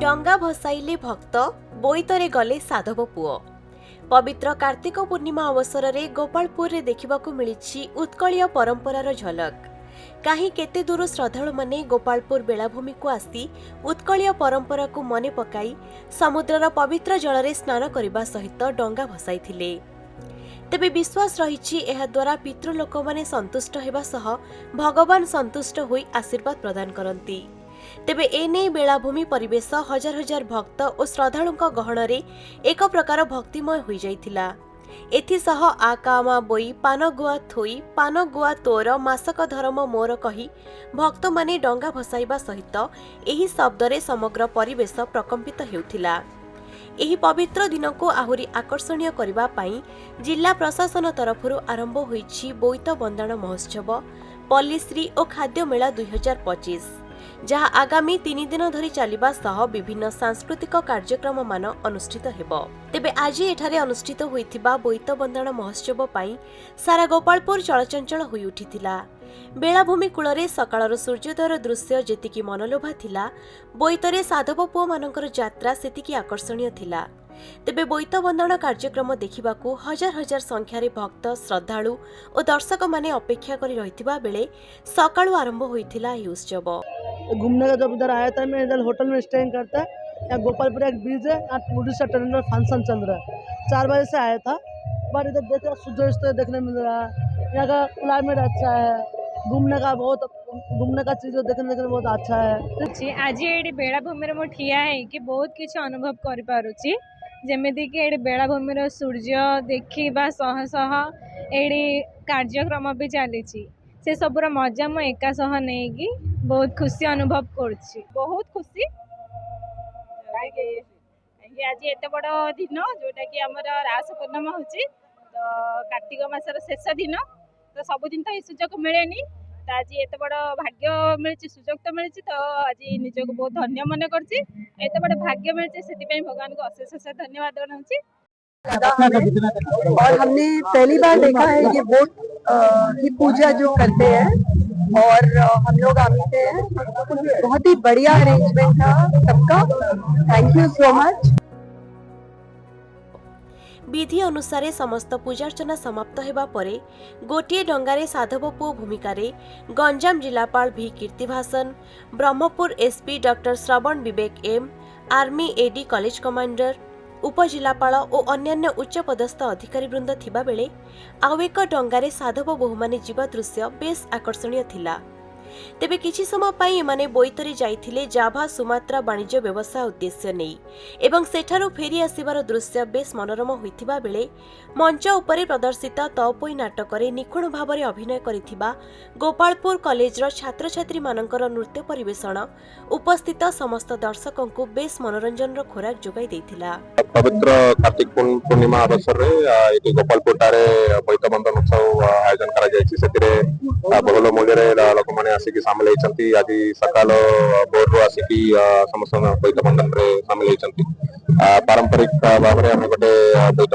डंगा भसाइले भक्त बोईतरे गले साधव पुओ। पवित्र कार्तिक पूर्णिमा अवसर में गोपालपुर रे देखिबाकू मिलिछि उत्कलीय परंपरार झलक। कहीं केते दूर श्रद्धालु माने गोपालपुर बेलाभूमि को आसी उत्कलीय परंपरा को मने पकाई समुद्रर पवित्र जल रे स्नान करने सहित डंगा भसाइथिले। तेबे विश्वास रहिछि एहा द्वारा पितृलोक माने संतुष्ट हेबा सह भगवान संतुष्ट होई आशीर्वाद प्रदान करंती। तेबे एने बेलाभूमि परिवेश हजार हजार भक्त और श्रद्धालुंक गहन रे एक प्रकार भक्तिमय होई जाइथिला। एथिसह आ कामा बोई पान गुआ थोई पान गुआ तोर मासक धर्म मोर कही भक्त माने डंगा भसाइबा सहित एही शब्द रे समग्र परिवेश प्रकंपित हेउथिला। एही पवित्र दिन को आहुरी आकर्षणीय करबा पई जिला प्रशासन तरफरु आरंभ होईछि बोईत बंदाण महोत्सव पल्लीश्री और खाद्य मेला 2025 जहाँ आगामी 3 दिन धरी चलिबा सह विभिन्न सांस्कृतिक कार्यक्रम मान अनुष्ठित हेबो। तेबे आज एठारे अनुष्ठित होइथिबा बोईत बंदाण महोत्सव पई सारा गोपालपुर चलचंचल होई उठिथिला। बेलाभूमि कूଳରେ सकाळर सूर्योदयर दृश्य जेतिकी मनलोभा थिला, बोईतरे साधव पुओ मानकर यात्रा सेतिकी आकर्षणीय थिला। तेबे बोईत बंदाण कार्यक्रम देखिबाकू हजार हजार संख्यारे भक्त श्रद्धालु और दर्शक माने अपेक्षा करी रहिथिबा बेले सकाळु आरंभ होइथिला एही उत्सव। घूमने का जब इधर आया था, मैं इधर होटल में स्टेइंग करता है। यहाँ गोपालपुर एक बीच है, यहाँ टूरिस्ट टर्मिनल फंक्शन चल रहा है। 4 बजे से आया था, पर इधर देख रहा सूर्यास्त देखने मिल रहा है। यहाँ का क्लाइमेट अच्छा है, घूमने का चीज़ देखने बहुत अच्छा है। आज ये बेलाभूमि में ठिया है कि बहुत किसी अनुभव कर पारुची, जेमिति कि ये बेलाभूमि सूर्य देखा सह सह ये कार्यक्रम भी चली से सबूर मजा मु एका सह नहीं कि बहुत खुशी अनुभव करुच्ची। बहुत खुशी आज एत बड़ दिन जोटा कि आम रास पूर्णिमा हो कार्तिक मासर शेष दिन, तो सबुदिन तो ये सुजोग मिले तो आज एत बड़ भाग्य मिली सुजोग तो मिली, तो आज निजक बहुत धन्य मन करते बड़ भाग्य मिली से भगवान को अशेष अशेष धन्यवाद जनाऊँ। और हमने पहली बार देखा है ये बोट की पूजा जो करते हैं और हम लोग आते हैं। बहुत ही बढ़िया अरेंजमेंट था सबका, थैंक यू सो मच। विधि अनुसार समस्त पूजार्चना समाप्त हेबा परे गोटे डंगारे साधव पुओ भूमिका रे गंजाम जिलापाल भी Keerthivasan, Brahmapur SP doctor Shravan Vivek M, army AD college commander, उपजिलापाल और अन्यान्य उच्च पदस्थ अधिकारी वृंद थिबा बेले आउ एक डंगारे साधव बोहू माने जीवा दृश्य बेस आकर्षणीय थिला। तेबे किछि समय पई एमाने बोईतरे जाइथिले जाभा सुमात्रा वाणिज्य व्यवसाय उद्देश्य नेई एवं सेठारु फेरी आसिबार दृश्य बेस मनोरम होइथिबा बेले मंच उपरे प्रदर्शित तपोई नाटक रे निखुण भावरे अभिनय करिथिबा गोपालपुर कॉलेजर छात्र छात्री मानकर नृत्य परिवेषण उपस्थित समस्त दर्शकों को बेस मनोरंजन खोराक जोगाई देथिला। पवित्र कार्तिक पूर्णिमा अवसर में गोपालपुर बोईत बंधन उत्सव आयोजन करा बहुल मूल्य लोक मैंने आसिक सामिल होती। आज सकाल भोर आसिक समस्त बोईत बंधन में सामिल होती। पारंपरिक भाव में गोटे बोईत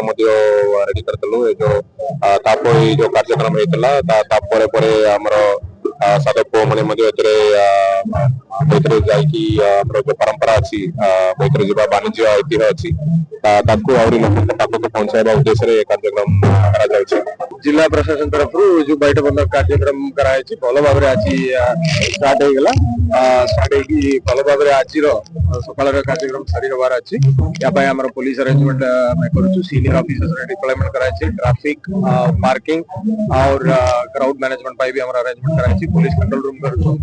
रेडी करूँ जो तापोई जो कार्यक्रम होता आमर साधव पुओ मैंने बोईतरे जाइकी जो परंपरा अच्छी बोईतरे जा वाणिज्य ऐतिह्य अच्छी लोक पाखक पहुंचाइबा उद्देश्य कार्यक्रम करा जिला प्रशासन तरफ जो बैठ बंधन कार्यक्रम कराई भल भाव आज स्टार्ट होगा। स्टार्ट भल भाव आज सकाल कार्यक्रम सारी हबार अच्छी। या आम पुलिस अरेंजमेंट करूँ, सीनियर ऑफिसर्स डिप्लॉयमेंट कराई, ट्रैफिक पार्किंग और क्राउड मैनेजमेंट भी आम अरेंजमेंट कराई। पुलिस कंट्रोल रूम करूँ,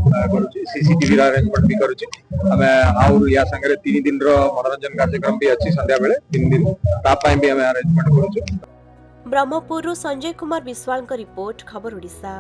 सीसीटीवी अरेंजमेंट भी करूँ। या संगे 3 दिन मनोरंजन कार्यक्रम भी अच्छी संध्या बेले 3 दिन भी आम अरेंजमेंट करूँ। ब्रह्मपुर संजय कुमार विश्वाल रिपोर्ट, खबर ओडिशा।